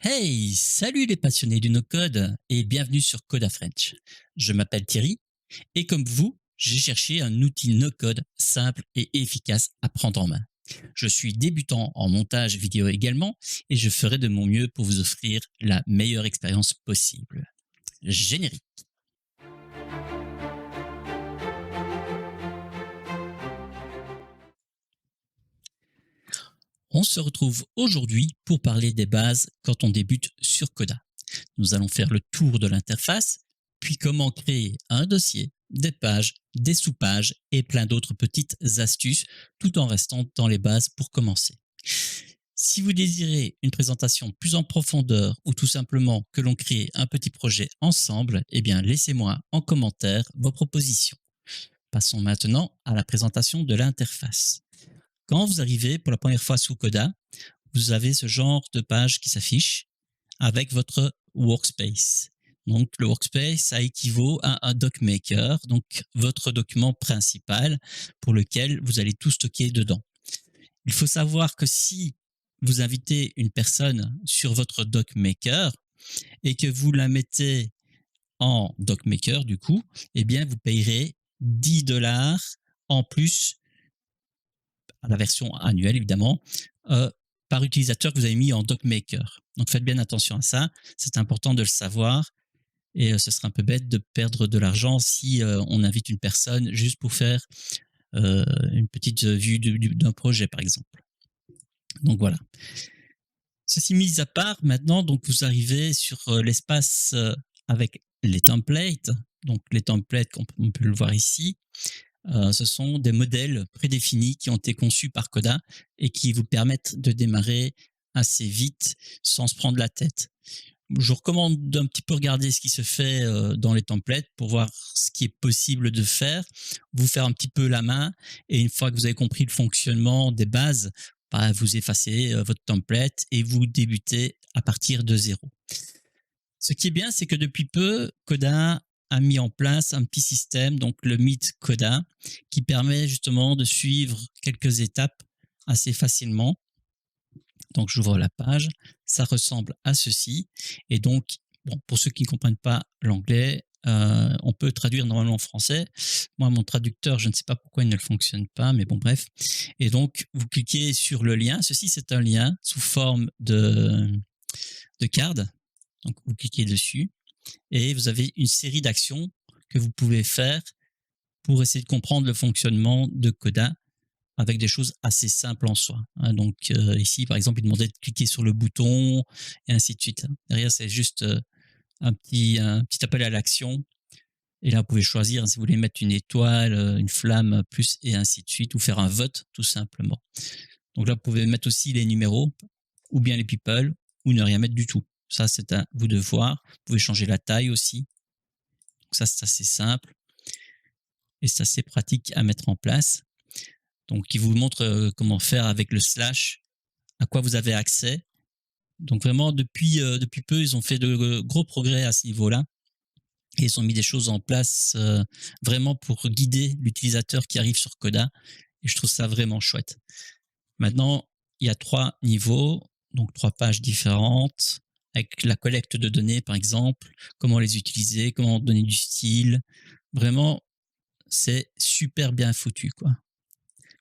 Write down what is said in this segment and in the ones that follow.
Hey, salut les passionnés du no-code et bienvenue sur Coda French. Je m'appelle Thierry et comme vous, j'ai cherché un outil no-code simple et efficace à prendre en main. Je suis débutant en montage vidéo également et je ferai de mon mieux pour vous offrir la meilleure expérience possible. Générique. On se retrouve aujourd'hui pour parler des bases quand on débute sur Coda. Nous allons faire le tour de l'interface, puis comment créer un dossier, des pages, des sous-pages et plein d'autres petites astuces tout en restant dans les bases pour commencer. Si vous désirez une présentation plus en profondeur ou tout simplement que l'on crée un petit projet ensemble, eh bien laissez-moi en commentaire vos propositions. Passons maintenant à la présentation de l'interface. Quand vous arrivez pour la première fois sous Coda, vous avez ce genre de page qui s'affiche avec votre workspace. Donc, le workspace, ça équivaut à un docmaker, donc votre document principal pour lequel vous allez tout stocker dedans. Il faut savoir que si vous invitez une personne sur votre docmaker et que vous la mettez en docmaker, du coup, eh bien, vous payerez 10 dollars en plus à la version annuelle, évidemment, euh, par utilisateur que vous avez mis en docmaker. Donc, faites bien attention à ça. C'est important de le savoir. Et ce serait un peu bête de perdre de l'argent si on invite une personne juste pour faire une petite vue d'un projet, par exemple. Donc voilà. Ceci mis à part, maintenant, donc vous arrivez sur l'espace avec les templates. Donc les templates, on peut le voir ici, ce sont des modèles prédéfinis qui ont été conçus par Coda et qui vous permettent de démarrer assez vite sans se prendre la tête. Je vous recommande d'un petit peu regarder ce qui se fait dans les templates pour voir ce qui est possible de faire, vous faire un petit peu la main et une fois que vous avez compris le fonctionnement des bases, bah, vous effacez votre template et vous débutez à partir de zéro. Ce qui est bien, c'est que depuis peu, Coda a mis en place un petit système, donc le Meet Coda, qui permet justement de suivre quelques étapes assez facilement. Donc j'ouvre la page, ça ressemble à ceci. Et donc, bon, pour ceux qui ne comprennent pas l'anglais, on peut traduire normalement en français. Moi, mon traducteur, je ne sais pas pourquoi il ne fonctionne pas, mais bon, bref. Et donc, vous cliquez sur le lien. Ceci, c'est un lien sous forme de card. Donc, vous cliquez dessus et vous avez une série d'actions que vous pouvez faire pour essayer de comprendre le fonctionnement de Coda avec des choses assez simples en soi. Donc ici, par exemple, il demandait de cliquer sur le bouton et ainsi de suite. Derrière, c'est juste un petit appel à l'action. Et là, vous pouvez choisir si vous voulez mettre une étoile, une flamme, plus et ainsi de suite, ou faire un vote tout simplement. Donc là, vous pouvez mettre aussi les numéros, ou bien les people, ou ne rien mettre du tout. Ça, c'est à vous de voir. Vous pouvez changer la taille aussi. Donc ça, c'est assez simple et c'est assez pratique à mettre en place. Donc, il vous montre comment faire avec le slash, à quoi vous avez accès. Donc, vraiment, depuis peu, ils ont fait de gros progrès à ce niveau-là. Et ils ont mis des choses en place vraiment pour guider l'utilisateur qui arrive sur Coda. Et je trouve ça vraiment chouette. Maintenant, il y a 3 niveaux, donc 3 pages différentes, avec la collecte de données, par exemple, comment les utiliser, comment donner du style. Vraiment, c'est super bien foutu, quoi.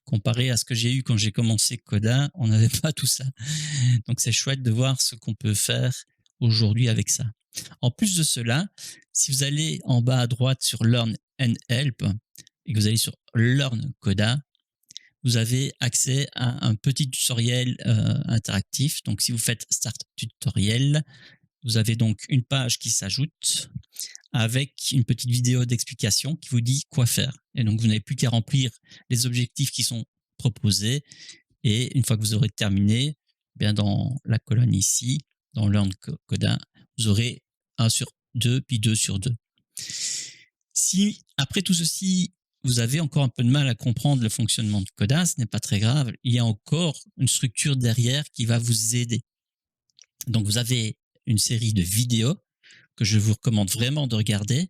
Comparé à ce que j'ai eu quand j'ai commencé Coda, on n'avait pas tout ça. Donc c'est chouette de voir ce qu'on peut faire aujourd'hui avec ça. En plus de cela, si vous allez en bas à droite sur Learn and Help et que vous allez sur Learn Coda, vous avez accès à un petit tutoriel interactif. Donc si vous faites Start Tutoriel, vous avez donc une page qui s'ajoute avec une petite vidéo d'explication qui vous dit quoi faire. Et donc, vous n'avez plus qu'à remplir les objectifs qui sont proposés. Et une fois que vous aurez terminé, bien dans la colonne ici, dans Learn Coda, vous aurez 1 sur 2, puis 2 sur 2. Si après tout ceci, vous avez encore un peu de mal à comprendre le fonctionnement de Coda, ce n'est pas très grave. Il y a encore une structure derrière qui va vous aider. Donc, vous avez une série de vidéos que je vous recommande vraiment de regarder.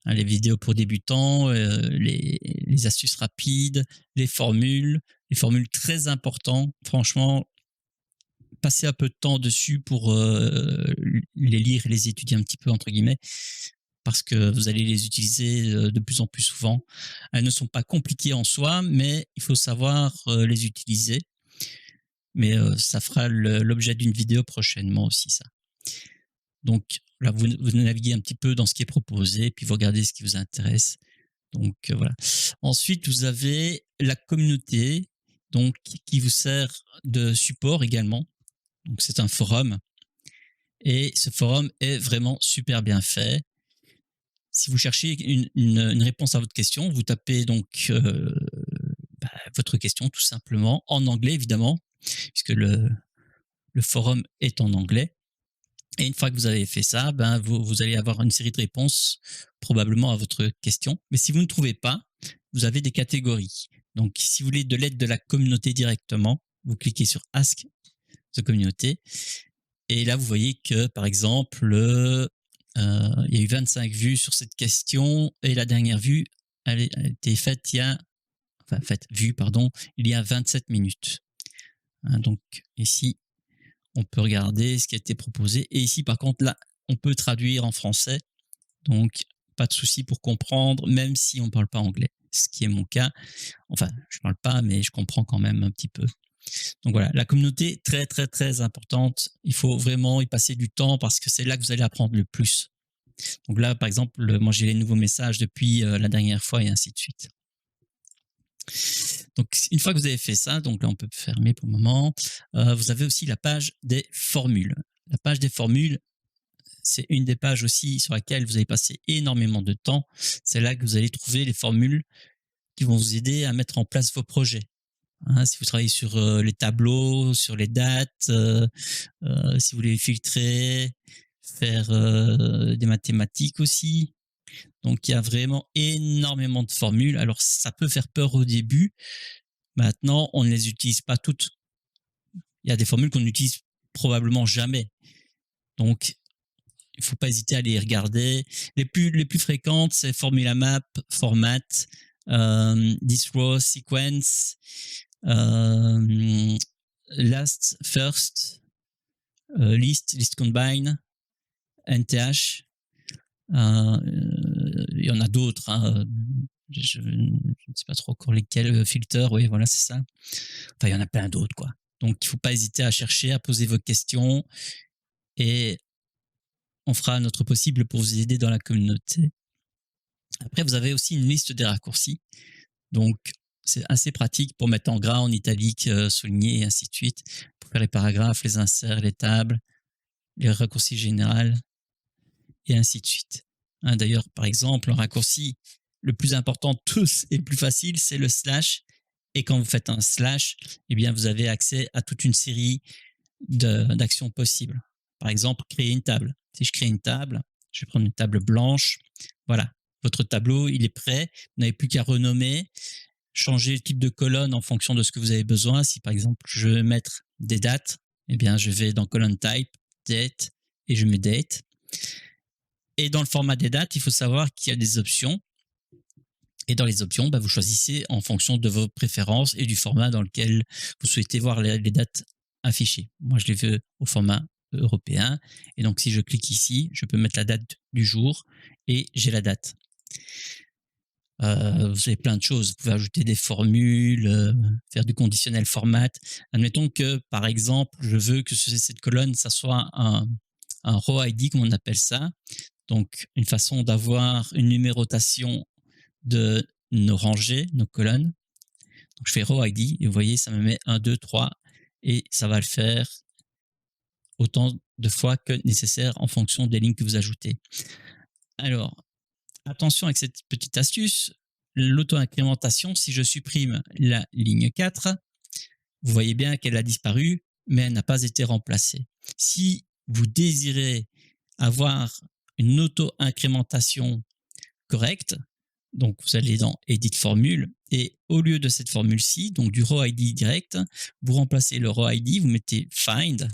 Les vidéos pour débutants, les astuces rapides, les formules très importants. Franchement, passer un peu de temps dessus pour les lire et les étudier un petit peu, entre guillemets, parce que vous allez les utiliser de plus en plus souvent. Elles ne sont pas compliquées en soi, mais il faut savoir les utiliser. Mais ça fera l'objet d'une vidéo prochainement aussi, ça. Donc là, vous naviguez un petit peu dans ce qui est proposé, puis vous regardez ce qui vous intéresse. Donc voilà. Ensuite, vous avez la communauté, donc qui vous sert de support également. Donc c'est un forum et ce forum est vraiment super bien fait. Si vous cherchez une réponse à votre question, vous tapez donc votre question tout simplement en anglais évidemment, puisque le forum est en anglais. Et une fois que vous avez fait ça, vous allez avoir une série de réponses probablement à votre question. Mais si vous ne trouvez pas, vous avez des catégories. Donc, si vous voulez de l'aide de la communauté directement, vous cliquez sur Ask the Community. Et là, vous voyez que, par exemple, il y a eu 25 vues sur cette question et la dernière vue, elle a été faite il y a 27 minutes. Hein, donc, ici, on peut regarder ce qui a été proposé. Et ici, par contre, là, on peut traduire en français. Donc, pas de souci pour comprendre, même si on ne parle pas anglais. Ce qui est mon cas. Enfin, je ne parle pas, mais je comprends quand même un petit peu. Donc voilà, la communauté, très, très, très importante. Il faut vraiment y passer du temps parce que c'est là que vous allez apprendre le plus. Donc là, par exemple, moi, j'ai les nouveaux messages depuis la dernière fois et ainsi de suite. Donc, une fois que vous avez fait ça, donc là, on peut fermer pour le moment. Vous avez aussi la page des formules. La page des formules, c'est une des pages aussi sur laquelle vous allez passer énormément de temps. C'est là que vous allez trouver les formules qui vont vous aider à mettre en place vos projets. Hein, si vous travaillez sur les tableaux, sur les dates, si vous voulez filtrer, faire des mathématiques aussi. Donc, il y a vraiment énormément de formules. Alors, ça peut faire peur au début. Maintenant, on ne les utilise pas toutes. Il y a des formules qu'on n'utilise probablement jamais. Donc, il ne faut pas hésiter à les regarder. Les plus fréquentes, c'est Formula Map, Format, This Row, Sequence, Last, First, List Combine, NTH. Il y en a d'autres. Hein. Je ne sais pas trop encore lesquels. Filter, oui, voilà, c'est ça. Enfin, il y en a plein d'autres, quoi. Donc, il ne faut pas hésiter à chercher, à poser vos questions et on fera notre possible pour vous aider dans la communauté. Après, vous avez aussi une liste des raccourcis. Donc, c'est assez pratique pour mettre en gras, en italique, souligné et ainsi de suite, pour faire les paragraphes, les inserts, les tables, les raccourcis généraux et ainsi de suite. Hein, d'ailleurs, par exemple, un raccourci le plus important de tous et le plus facile, c'est le slash. Et quand vous faites un slash, eh bien, vous avez accès à toute une série d'actions possibles. Par exemple, créer une table. Si je crée une table, je vais prendre une table blanche. Voilà, votre tableau, il est prêt. Vous n'avez plus qu'à renommer, changer le type de colonne en fonction de ce que vous avez besoin. Si par exemple, je veux mettre des dates, eh bien, je vais dans colonne type, date, et je mets date. Et dans le format des dates, il faut savoir qu'il y a des options. Et dans les options, vous choisissez en fonction de vos préférences et du format dans lequel vous souhaitez voir les dates affichées. Moi, je les veux au format européen. Et donc, si je clique ici, je peux mettre la date du jour et j'ai la date. Vous avez plein de choses. Vous pouvez ajouter des formules, faire du conditionnel format. Admettons que, par exemple, je veux que cette colonne, ça soit un row ID, comme on appelle ça. Donc, une façon d'avoir une numérotation de nos rangées, nos colonnes. Donc, je fais row ID et vous voyez, ça me met 1, 2, 3 et ça va le faire autant de fois que nécessaire en fonction des lignes que vous ajoutez. Alors, attention avec cette petite astuce, l'auto-incrémentation, si je supprime la ligne 4, vous voyez bien qu'elle a disparu, mais elle n'a pas été remplacée. Si vous désirez avoir une auto-incrémentation correcte, donc vous allez dans Edit Formule et au lieu de cette formule-ci, donc du row ID direct, vous remplacez le row ID, vous mettez Find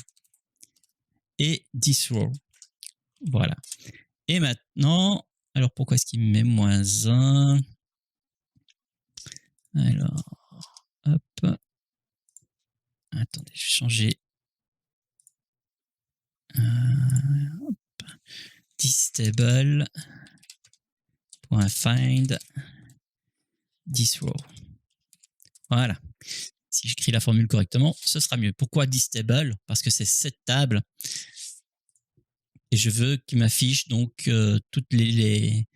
et This row. Voilà. Et maintenant, alors pourquoi est-ce qu'il me met -1 ? Alors, hop. Attendez, je vais changer thisTable.find thisRow. Voilà. Si j'écris la formule correctement, ce sera mieux. Pourquoi thisTable? Parce que c'est cette table et je veux qu'il m'affiche donc toutes les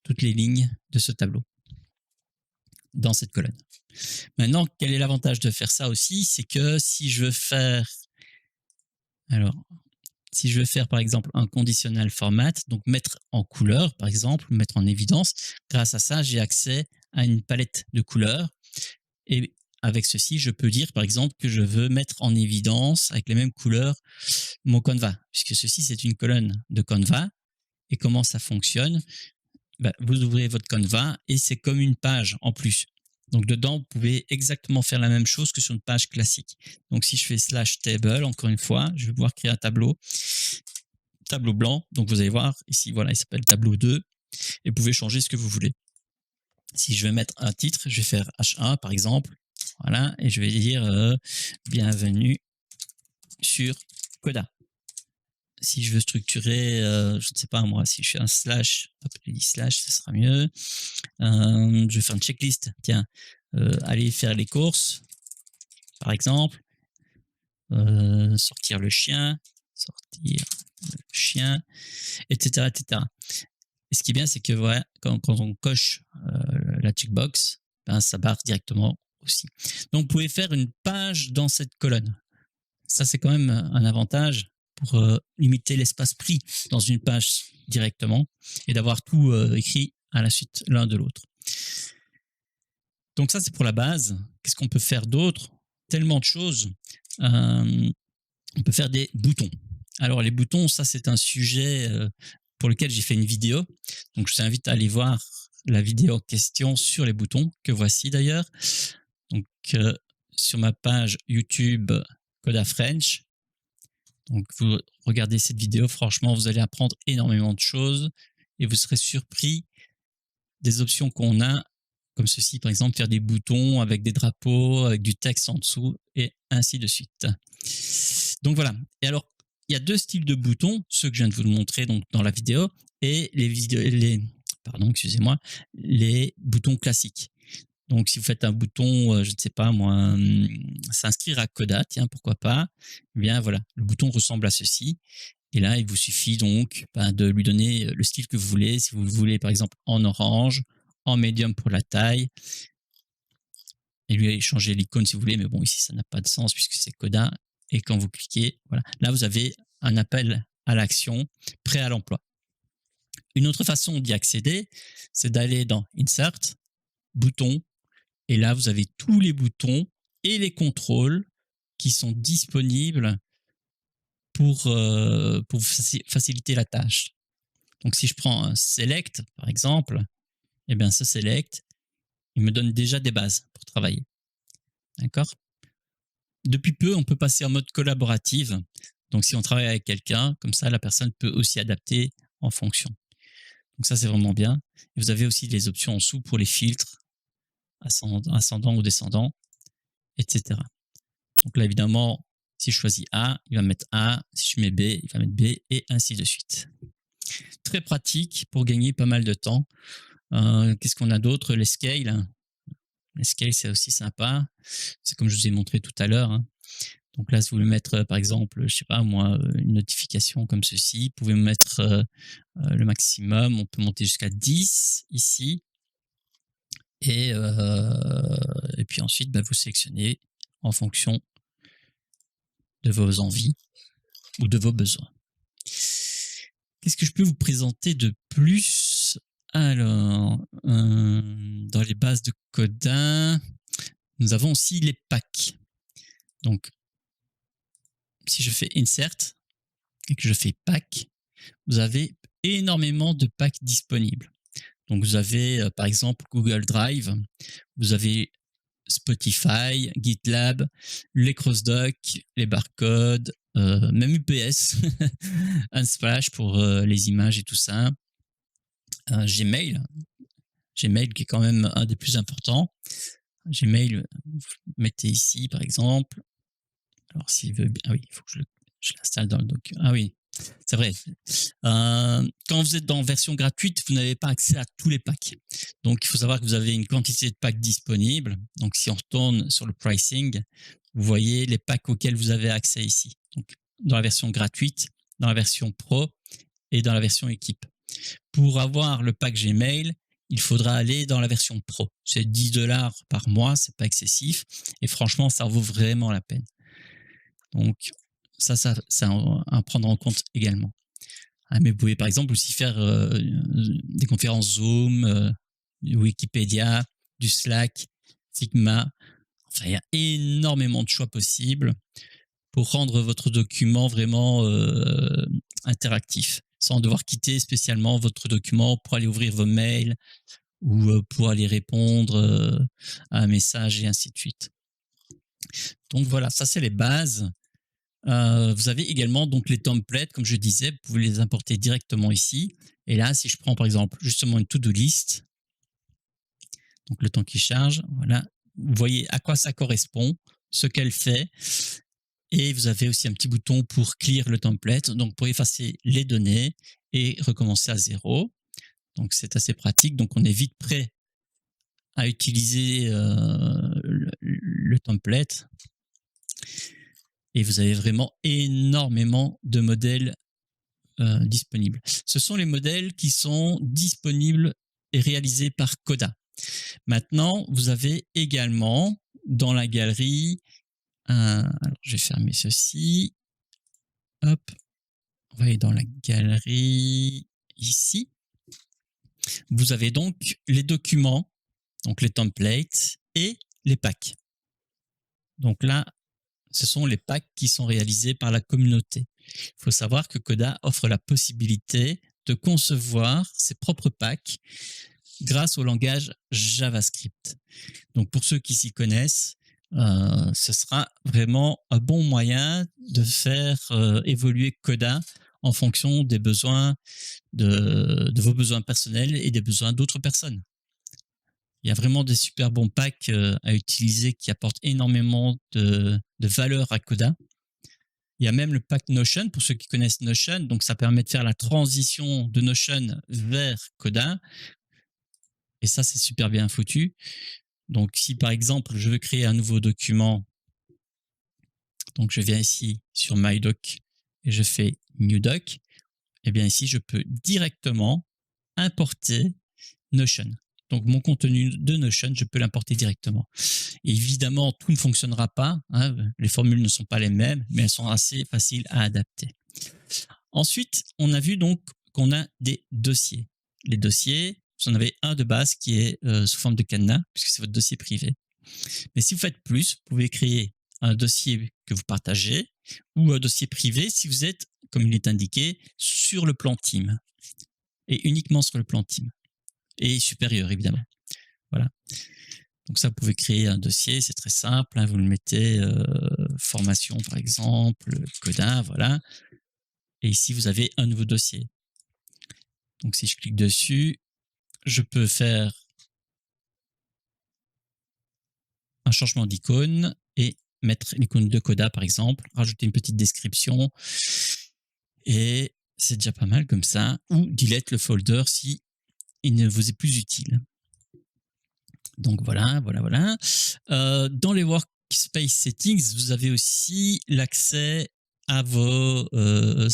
lignes de ce tableau dans cette colonne. Maintenant, quel est l'avantage de faire ça aussi? C'est que si je veux faire par exemple un conditional format, donc mettre en couleur par exemple, mettre en évidence, grâce à ça, j'ai accès à une palette de couleurs et avec ceci, je peux dire par exemple que je veux mettre en évidence avec les mêmes couleurs mon Canva, puisque ceci c'est une colonne de Canva. Et comment ça fonctionne? Vous ouvrez votre Canva et c'est comme une page en plus. Donc dedans, vous pouvez exactement faire la même chose que sur une page classique. Donc si je fais /table, encore une fois, je vais pouvoir créer un tableau blanc. Donc vous allez voir ici, voilà, il s'appelle tableau 2 et vous pouvez changer ce que vous voulez. Si je vais mettre un titre, je vais faire H1 par exemple, voilà, et je vais dire bienvenue sur Coda. Si je veux structurer, je ne sais pas moi, si je fais un slash, hop, je dis slash, ça sera mieux. Je vais faire une checklist, tiens, aller faire les courses, par exemple, sortir le chien, etc., etc. Et ce qui est bien, c'est que voilà, quand on coche la checkbox, ça barre directement aussi. Donc, vous pouvez faire une page dans cette colonne. Ça, c'est quand même un avantage pour limiter l'espace pris dans une page directement et d'avoir tout écrit à la suite l'un de l'autre. Donc ça, c'est pour la base. Qu'est-ce qu'on peut faire d'autre? Tellement de choses. On peut faire des boutons. Alors les boutons, ça c'est un sujet pour lequel j'ai fait une vidéo. Donc je vous invite à aller voir la vidéo en question sur les boutons, que voici d'ailleurs. Donc sur ma page YouTube Coda French. Donc vous regardez cette vidéo, franchement vous allez apprendre énormément de choses et vous serez surpris des options qu'on a, comme ceci par exemple, faire des boutons avec des drapeaux, avec du texte en dessous et ainsi de suite. Donc voilà. Et alors, il y a deux styles de boutons, ceux que je viens de vous montrer donc dans la vidéo et les boutons classiques. Donc, si vous faites un bouton, je ne sais pas moi, s'inscrire à Coda, tiens, pourquoi pas, eh bien voilà, le bouton ressemble à ceci. Et là, il vous suffit donc de lui donner le style que vous voulez. Si vous le voulez, par exemple, en orange, en médium pour la taille, et lui changer l'icône si vous voulez. Mais bon, ici, ça n'a pas de sens puisque c'est Coda. Et quand vous cliquez, voilà, là, vous avez un appel à l'action prêt à l'emploi. Une autre façon d'y accéder, c'est d'aller dans Insert, Boutons, et là, vous avez tous les boutons et les contrôles qui sont disponibles pour faciliter la tâche. Donc, si je prends un Select, par exemple, eh bien, ce Select, il me donne déjà des bases pour travailler. D'accord? Depuis peu, on peut passer en mode collaboratif. Donc, si on travaille avec quelqu'un, comme ça, la personne peut aussi adapter en fonction. Donc, ça, c'est vraiment bien. Et vous avez aussi les options en dessous pour les filtres, ascendant ou descendant, etc. Donc là, évidemment, si je choisis A, il va mettre A. Si je mets B, il va mettre B, et ainsi de suite. Très pratique pour gagner pas mal de temps. Qu'est-ce qu'on a d'autre? Les scales. Les scales, c'est aussi sympa. C'est comme je vous ai montré tout à l'heure. Donc là, si vous voulez mettre, par exemple, je sais pas moi, une notification comme ceci, vous pouvez mettre le maximum. On peut monter jusqu'à 10 ici. Et puis ensuite, vous sélectionnez en fonction de vos envies ou de vos besoins. Qu'est-ce que je peux vous présenter de plus? Alors, dans les bases de Coda, nous avons aussi les packs. Donc, si je fais Insert et que je fais Pack, vous avez énormément de packs disponibles. Donc, vous avez par exemple Google Drive, vous avez Spotify, GitLab, les CrossDoc, les barcodes, même UPS, Unsplash pour les images et tout ça. Gmail qui est quand même un des plus importants. Gmail, vous mettez ici par exemple. Alors s'il veut bien, ah oui, il faut que je l'installe dans le document. Ah oui, C'est vrai. Quand vous êtes dans version gratuite, vous n'avez pas accès à tous les packs. Donc, il faut savoir que vous avez une quantité de packs disponibles. Donc, si on retourne sur le pricing, vous voyez les packs auxquels vous avez accès ici. Donc, dans la version gratuite, dans la version pro et dans la version équipe. Pour avoir le pack Gmail, il faudra aller dans la version pro. C'est 10$ par mois, c'est pas excessif. Et franchement, ça vaut vraiment la peine. Donc, ça à prendre en compte également. Ah, mais vous pouvez par exemple aussi faire des conférences Zoom, du Wikipédia, du Slack, Figma. Enfin, il y a énormément de choix possibles pour rendre votre document vraiment interactif, sans devoir quitter spécialement votre document pour aller ouvrir vos mails ou pour aller répondre à un message et ainsi de suite. Donc voilà, ça c'est les bases. Vous avez également donc les templates, comme je disais, vous pouvez les importer directement ici. Et là, si je prends par exemple justement une to-do list, donc le temps qui charge, voilà, vous voyez à quoi ça correspond, ce qu'elle fait. Et vous avez aussi un petit bouton pour clear le template, donc pour effacer les données et recommencer à zéro. Donc c'est assez pratique, donc on est vite prêt à utiliser le template. Et vous avez vraiment énormément de modèles disponibles. Ce sont les modèles qui sont disponibles et réalisés par Coda. Maintenant, vous avez également dans la galerie, alors je vais fermer ceci, hop, on va aller dans la galerie ici. Vous avez donc les documents, donc les templates et les packs. Donc là, ce sont les packs qui sont réalisés par la communauté. Il faut savoir que Coda offre la possibilité de concevoir ses propres packs grâce au langage JavaScript. Donc pour ceux qui s'y connaissent, ce sera vraiment un bon moyen de faire évoluer Coda en fonction des besoins de vos besoins personnels et des besoins d'autres personnes. Il y a vraiment des super bons packs à utiliser qui apportent énormément de valeur à Coda. Il y a même le pack Notion, pour ceux qui connaissent Notion. Donc, ça permet de faire la transition de Notion vers Coda. Et ça, c'est super bien foutu. Donc, si par exemple, je veux créer un nouveau document, donc je viens ici sur MyDoc et je fais New Doc, et bien ici, je peux directement importer Notion. Donc, mon contenu de Notion, je peux l'importer directement. Et évidemment, tout ne fonctionnera pas. Hein, les formules ne sont pas les mêmes, mais elles sont assez faciles à adapter. Ensuite, on a vu donc qu'on a des dossiers. Les dossiers, vous en avez un de base qui est sous forme de cadenas, puisque c'est votre dossier privé. Mais si vous faites plus, vous pouvez créer un dossier que vous partagez ou un dossier privé si vous êtes, comme il est indiqué, sur le plan team. Et uniquement sur le plan team. Et supérieur, évidemment. Voilà. Donc ça, vous pouvez créer un dossier, c'est très simple. Hein, vous le mettez formation, par exemple, Coda, voilà. Et ici, vous avez un nouveau dossier. Donc si je clique dessus, je peux faire un changement d'icône et mettre l'icône de Coda, par exemple, rajouter une petite description. Et c'est déjà pas mal comme ça. Ou delete le folder si il ne vous est plus utile. Donc voilà. Dans les workspace settings, vous avez aussi l'accès à vos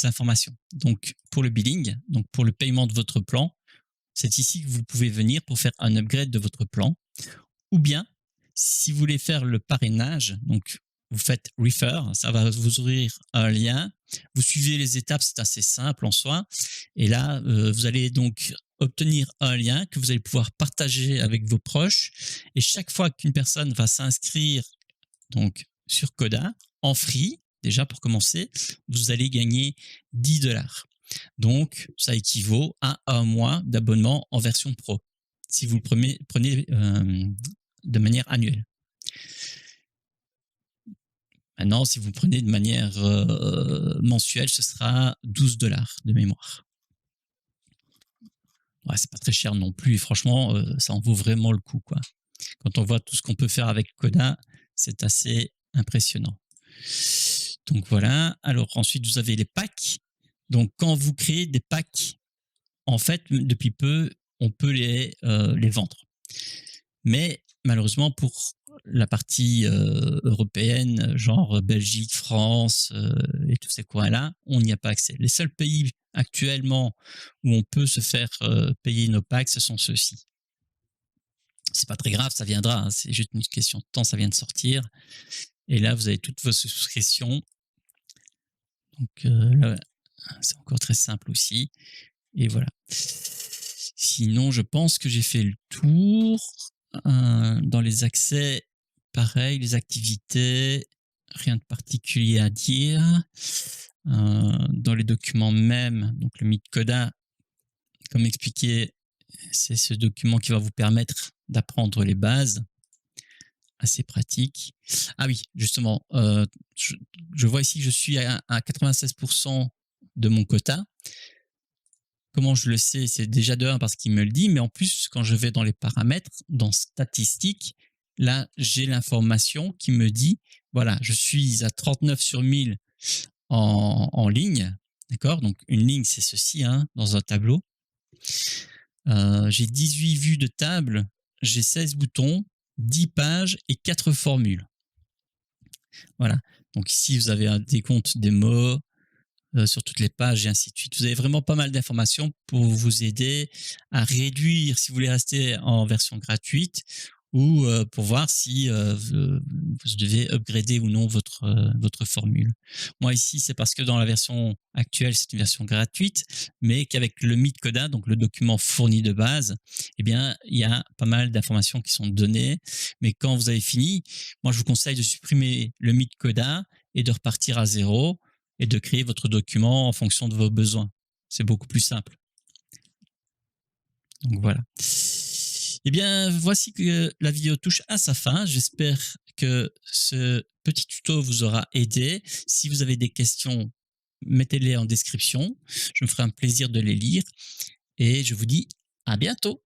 informations. Donc pour le billing, donc pour le paiement de votre plan, c'est ici que vous pouvez venir pour faire un upgrade de votre plan. Ou bien, si vous voulez faire le parrainage, donc vous faites Refer, ça va vous ouvrir un lien. Vous suivez les étapes, c'est assez simple en soi. Et là, vous allez donc obtenir un lien que vous allez pouvoir partager avec vos proches. Et chaque fois qu'une personne va s'inscrire donc sur Coda en free, déjà pour commencer, vous allez gagner 10$. Donc, ça équivaut à un mois d'abonnement en version pro, si vous le prenez de manière annuelle. Maintenant, si vous le prenez de manière mensuelle, ce sera 12$ de mémoire. Ouais, c'est pas très cher non plus. Et franchement, ça en vaut vraiment le coup, quoi. Quand on voit tout ce qu'on peut faire avec Coda, c'est assez impressionnant. Donc voilà. Alors ensuite, vous avez les packs. Donc, quand vous créez des packs, en fait, depuis peu, on peut les vendre. Mais malheureusement, pour la partie européenne, genre Belgique, France et tous ces coins-là, on n'y a pas accès. Les seuls pays actuellement où on peut se faire payer nos packs, ce sont ceux-ci. C'est pas très grave, ça viendra, hein, c'est juste une question de temps, ça vient de sortir. Et là, vous avez toutes vos souscriptions. Donc là, c'est encore très simple aussi. Et voilà. Sinon, je pense que j'ai fait le tour. Dans les accès, pareil, les activités, rien de particulier à dire. Dans les documents même, donc le MIT-CODA, comme expliqué, c'est ce document qui va vous permettre d'apprendre les bases. Assez pratique. Ah oui, justement, je vois ici que je suis à 96% de mon quota. Comment je le sais? C'est déjà de 1 parce qu'il me le dit, mais en plus, quand je vais dans les paramètres, dans statistiques, là, j'ai l'information qui me dit, voilà, je suis à 39 sur 1000 en ligne, d'accord? Donc, une ligne, c'est ceci, hein, dans un tableau. J'ai 18 vues de table, j'ai 16 boutons, 10 pages et 4 formules. Voilà. Donc ici, vous avez un décompte des mots sur toutes les pages et ainsi de suite. Vous avez vraiment pas mal d'informations pour vous aider à réduire si vous voulez rester en version gratuite ou pour voir si vous devez upgrader ou non votre formule. Moi ici, c'est parce que dans la version actuelle, c'est une version gratuite, mais qu'avec le MIT-CODA, donc le document fourni de base, eh bien, il y a pas mal d'informations qui sont données. Mais quand vous avez fini, moi, je vous conseille de supprimer le MIT-CODA et de repartir à zéro et de créer votre document en fonction de vos besoins. C'est beaucoup plus simple. Donc voilà. Eh bien, voici que la vidéo touche à sa fin. J'espère que ce petit tuto vous aura aidé. Si vous avez des questions, mettez-les en description. Je me ferai un plaisir de les lire. Et je vous dis à bientôt.